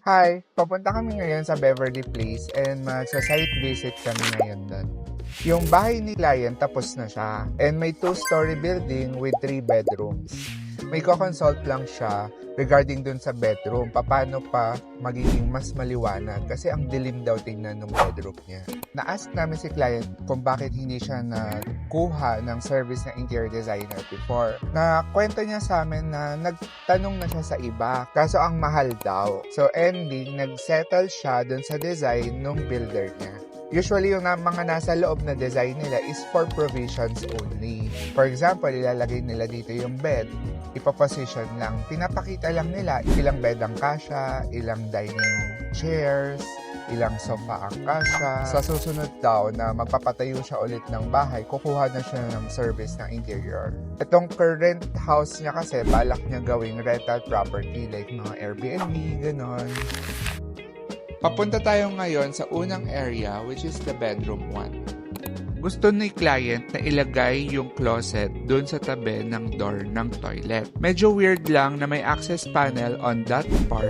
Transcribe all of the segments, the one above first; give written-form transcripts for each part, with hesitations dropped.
Hi! Papunta kami ngayon sa Beverly Place and magsa-site visit kami ngayon doon. Yung bahay ni client tapos na siya and may 2-story building with 3 bedrooms. May ko-consult lang siya regarding dun sa bedroom, paano pa magiging mas maliwanag kasi ang dilim daw tingnan ng bedroom niya. Na-ask namin si client kung bakit hindi siya nakuha ng service ng interior designer before. Kwento niya sa amin na nagtanong na siya sa iba, kaso ang mahal daw. So ending, nagsettle siya dun sa design ng builder niya. Usually, yung mga nasa loob na design nila is for provisions only. For example, ilalagay nila dito yung bed, ipaposition lang. Pinapakita lang nila ilang bed ang kasya, ilang dining chairs, ilang sofa ang kasya. Sa susunod daw na magpapatayo siya ulit ng bahay, kukuha na siya ng service ng interior. Itong current house niya kasi, balak niya gawing rental property like mga Airbnb, ganon. Papunta tayo ngayon sa unang area which is the bedroom 1. Gusto ni client na ilagay yung closet doon sa tabi ng door ng toilet. Medyo weird lang na may access panel on that part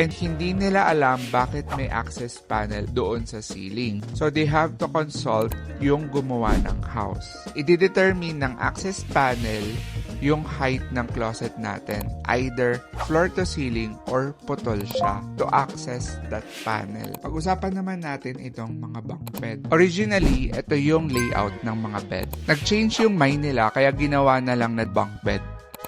and hindi nila alam bakit may access panel doon sa ceiling. So they have to consult yung gumawa ng house. I-determine ng access panel yung height ng closet natin. Either floor to ceiling or putol siya to access that panel. Pag-usapan naman natin itong mga bunk bed. Originally, ito yung layout ng mga bed. Nag-change yung mind nila kaya ginawa na lang na bunk bed.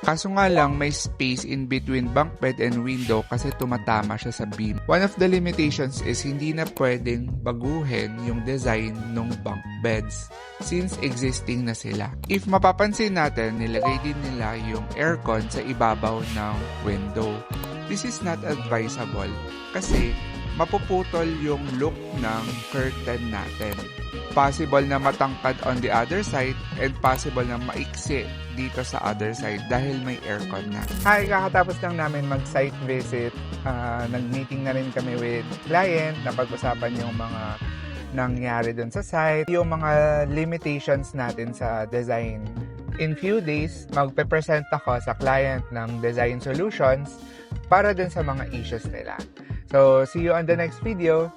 Kaso nga lang may space in between bunk bed and window kasi tumatama siya sa beam. One of the limitations is hindi na pwedeng baguhin yung design ng bunk beds since existing na sila. If mapapansin natin, nilagay din nila yung aircon sa ibabaw ng window. This is not advisable kasi mapuputol yung look ng curtain natin. Possible na matangkad on the other side and possible na maiksi dito sa other side dahil may aircon na. Hi! Kakatapos lang namin mag-site visit. Nag-meeting na rin kami with client. Napag-usapan yung mga nangyari dun sa site. Yung mga limitations natin sa design. In few days, magpe-present ako sa client ng design solutions para dun sa mga issues nila. So, see you on the next video.